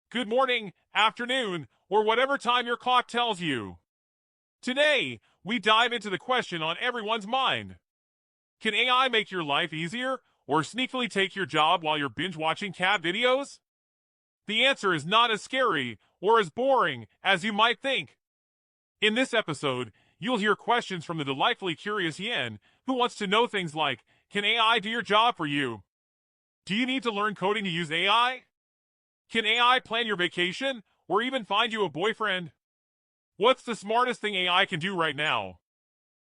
good morning, afternoon, or whatever time your clock tells you. Today, we dive into the question on everyone's mind. Can AI make your life easier or sneakily take your job while you're binge-watching cat videos? The answer is not as scary or as boring as you might think. In this episode, you'll hear questions from the delightfully curious Yan, who wants to know things like, can AI do your job for you? Do you need to learn coding to use AI? Can AI plan your vacation or even find you a boyfriend? What's the smartest thing AI can do right now?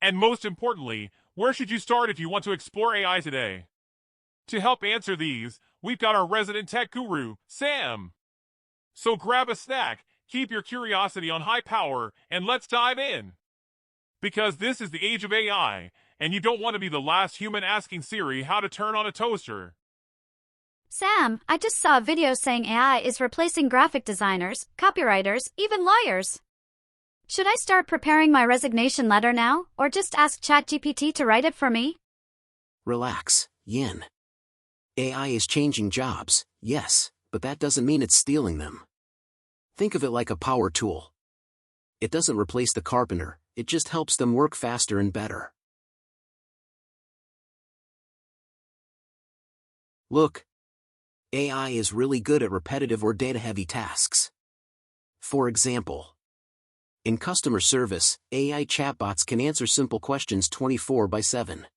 And most importantly, where should you start if you want to explore AI today? To help answer these, we've got our resident tech guru, Sam. So grab a snack, keep your curiosity on high power, and let's dive in. Because this is the age of AI, and you don't want to be the last human asking Siri how to turn on a toaster. Sam, I just saw a video saying AI is replacing graphic designers, copywriters, even lawyers. Should I start preparing my resignation letter now, or just ask ChatGPT to write it for me? Relax, Yin. AI is changing jobs, yes, but that doesn't mean it's stealing them. Think of it like a power tool. It doesn't replace the carpenter, it just helps them work faster and better. Look, AI is really good at repetitive or data-heavy tasks. For example, in customer service, AI chatbots can answer simple questions 24/7.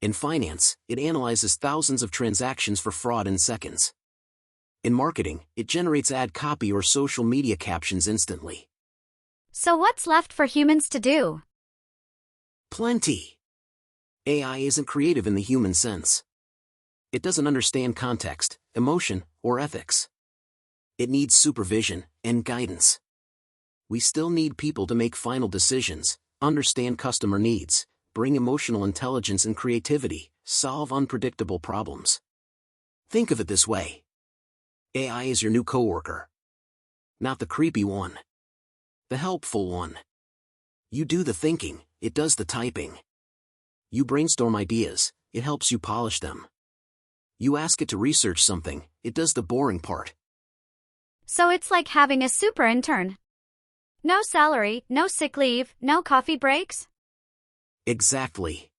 In finance, it analyzes thousands of transactions for fraud in seconds. In marketing, it generates ad copy or social media captions instantly. So what's left for humans to do? Plenty. AI isn't creative in the human sense. It doesn't understand context, emotion, or ethics. It needs supervision and guidance. We still need people to make final decisions, understand customer needs, bring emotional intelligence and creativity, solve unpredictable problems. Think of it this way. AI is your new coworker. Not the creepy one. The helpful one. You do the thinking, it does the typing. You brainstorm ideas, it helps you polish them. You ask it to research something, it does the boring part. So it's like having a super intern. No salary, no sick leave, no coffee breaks? Exactly.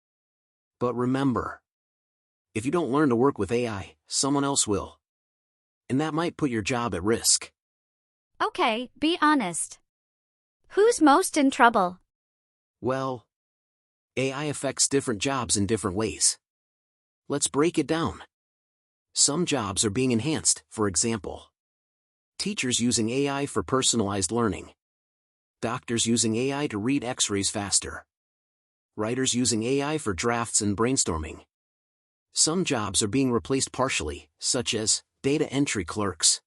But remember, if you don't learn to work with AI, someone else will. And that might put your job at risk. Okay, be honest. Who's most in trouble? Well, AI affects different jobs in different ways. Let's break it down. Some jobs are being enhanced, for example. Teachers using AI for personalized learning. Doctors using AI to read X-rays faster. Writers using AI for drafts and brainstorming. Some jobs are being replaced partially, such as data entry clerks,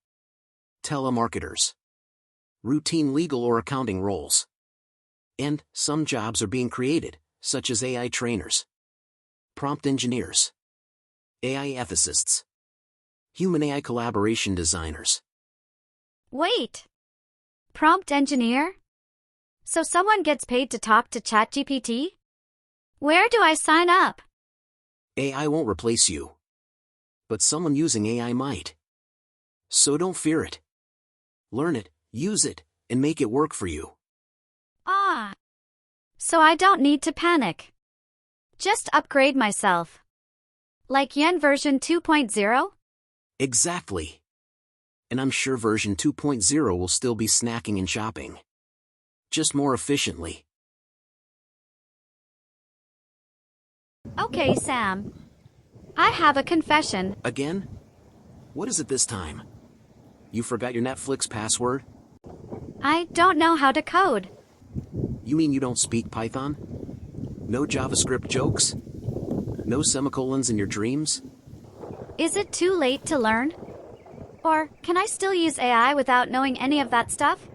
telemarketers, routine legal or accounting roles. And some jobs are being created, such as AI trainers, prompt engineers, AI ethicists, human-AI collaboration designers. Wait. Prompt engineer? So someone gets paid to talk to ChatGPT? Where do I sign up? AI won't replace you. But someone using AI might. So don't fear it. Learn it, use it, and make it work for you. Ah. So I don't need to panic. Just upgrade myself. Like Yen version 2.0? Exactly. And I'm sure version 2.0 will still be snacking and shopping. Just more efficiently. Okay, Sam. I have a confession. Again? What is it this time? You forgot your Netflix password? I don't know how to code. You mean you don't speak Python? No JavaScript jokes? No semicolons in your dreams? Is it too late to learn? Or can I still use AI without knowing any of that stuff?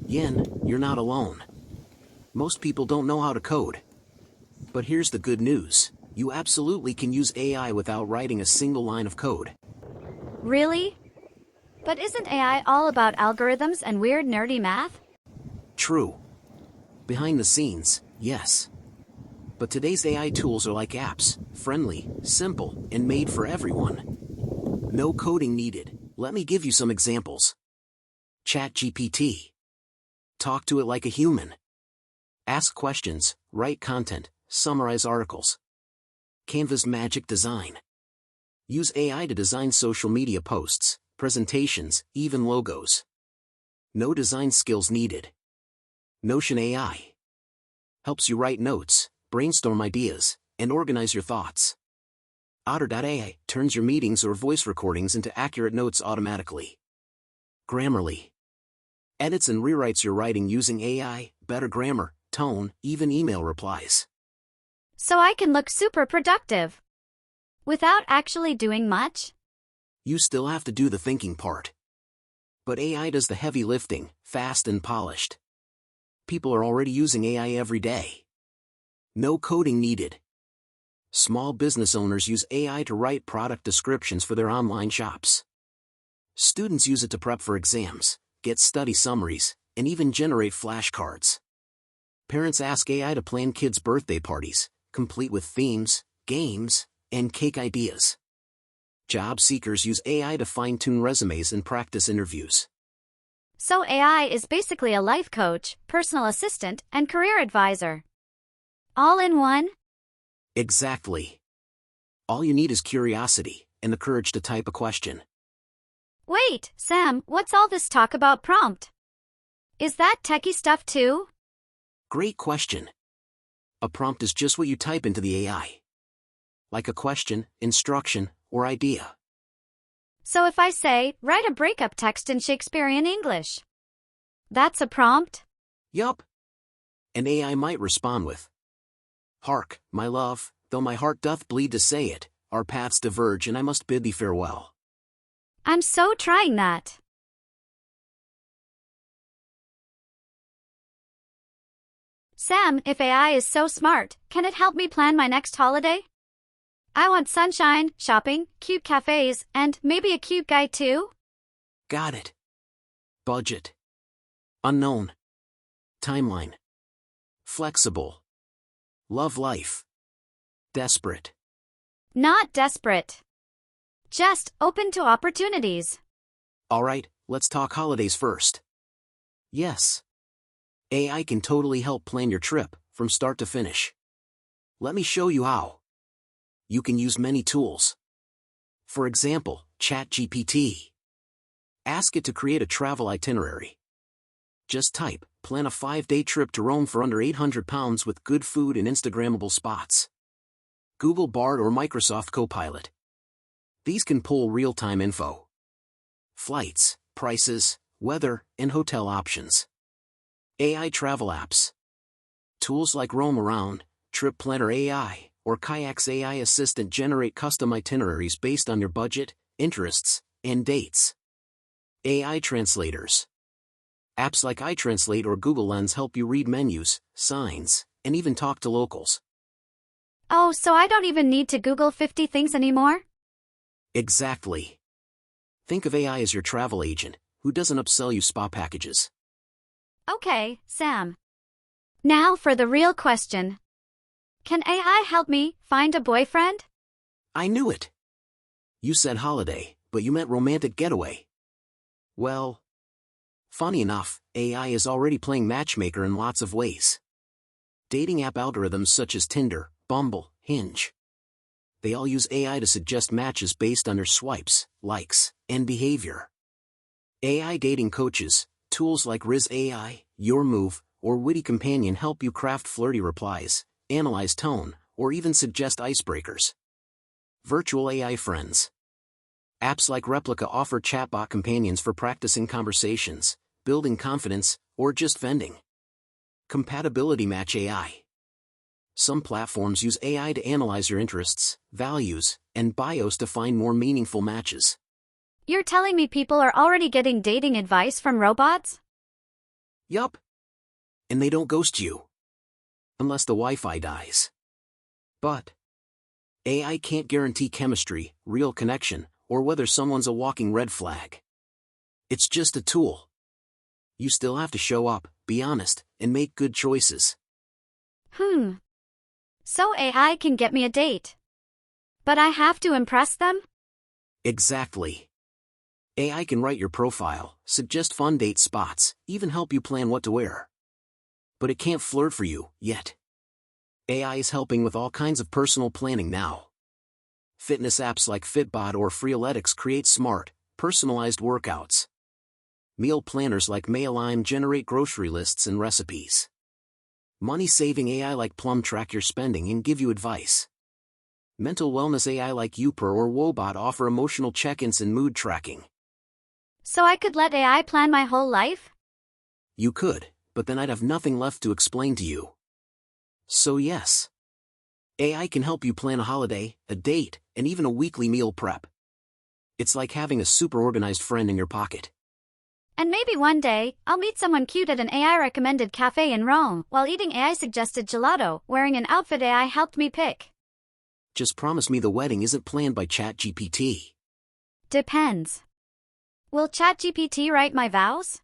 Yen, you're not alone. Most people don't know how to code. But here's the good news. You absolutely can use AI without writing a single line of code. Really? But isn't AI all about algorithms and weird nerdy math? True. Behind the scenes, yes. But today's AI tools are like apps, friendly, simple, and made for everyone. No coding needed, Let me give you some examples. ChatGPT. Talk to it like a human. Ask questions, write content, summarize articles. Canva's Magic Design. Use AI to design social media posts, presentations, even logos. No design skills needed. Notion AI. Helps you write notes, brainstorm ideas, and organize your thoughts. Otter.ai turns your meetings or voice recordings into accurate notes automatically. Grammarly. Edits and rewrites your writing using AI, better grammar, tone, even email replies. So I can look super productive. Without actually doing much? You still have to do the thinking part. But AI does the heavy lifting, fast and polished. People are already using AI every day. No coding needed. Small business owners use AI to write product descriptions for their online shops. Students use it to prep for exams, get study summaries, and even generate flashcards. Parents ask AI to plan kids' birthday parties, complete with themes, games, and cake ideas. Job seekers use AI to fine-tune resumes and practice interviews. So AI is basically a life coach, personal assistant, and career advisor. All in one? Exactly. All you need is curiosity and the courage to type a question. Wait, Sam, what's all this talk about prompt? Is that techie stuff too? Great question. A prompt is just what you type into the AI. Like a question, instruction, or idea. So if I say, write a breakup text in Shakespearean English, that's a prompt? Yup. An AI might respond with, "Hark, my love, though my heart doth bleed to say it, our paths diverge and I must bid thee farewell." I'm so trying that. Sam, if AI is so smart, can it help me plan my next holiday? I want sunshine, shopping, cute cafes, and maybe a cute guy too? Got it. Budget. Unknown. Timeline. Flexible. Love life. Desperate. Not desperate. Just open to opportunities. Alright, let's talk holidays first. Yes. AI can totally help plan your trip, from start to finish. Let me show you how. You can use many tools. For example, ChatGPT. Ask it to create a travel itinerary. Just type, plan a 5-day trip to Rome for under £800 with good food and Instagrammable spots. Google Bard or Microsoft Copilot. These can pull real-time info. Flights, prices, weather, and hotel options. AI travel apps. Tools like Roam Around, Trip Planner AI, or Kayak's AI Assistant generate custom itineraries based on your budget, interests, and dates. AI translators. Apps like iTranslate or Google Lens help you read menus, signs, and even talk to locals. Oh, so I don't even need to Google 50 things anymore? Exactly. Think of AI as your travel agent, who doesn't upsell you spa packages. Okay, Sam. Now for the real question. Can AI help me find a boyfriend? I knew it. You said holiday, but you meant romantic getaway. Well, funny enough, AI is already playing matchmaker in lots of ways. Dating app algorithms such as Tinder, Bumble, Hinge. They all use AI to suggest matches based on your swipes, likes, and behavior. AI dating coaches, tools like Riz AI, Your Move, or Witty Companion help you craft flirty replies, analyze tone, or even suggest icebreakers. Virtual AI friends. Apps like Replica offer chatbot companions for practicing conversations, building confidence, or just venting. Compatibility Match AI. Some platforms use AI to analyze your interests, values, and bios to find more meaningful matches. You're telling me people are already getting dating advice from robots? Yup. And they don't ghost you. Unless the Wi-Fi dies. But AI can't guarantee chemistry, real connection, or whether someone's a walking red flag. It's just a tool. You still have to show up, be honest, and make good choices. So AI can get me a date. But I have to impress them? Exactly. AI can write your profile, suggest fun date spots, even help you plan what to wear. But it can't flirt for you, yet. AI is helping with all kinds of personal planning now. Fitness apps like Fitbod or Freeletics create smart, personalized workouts. Meal planners like Mailime generate grocery lists and recipes. Money-saving AI like Plum track your spending and give you advice. Mental wellness AI like Youper or Wobot offer emotional check-ins and mood tracking. So I could let AI plan my whole life? You could, but then I'd have nothing left to explain to you. So yes. AI can help you plan a holiday, a date, and even a weekly meal prep. It's like having a super organized friend in your pocket. And maybe one day, I'll meet someone cute at an AI-recommended cafe in Rome while eating AI-suggested gelato, wearing an outfit AI helped me pick. Just promise me the wedding isn't planned by ChatGPT. Depends. Will ChatGPT write my vows?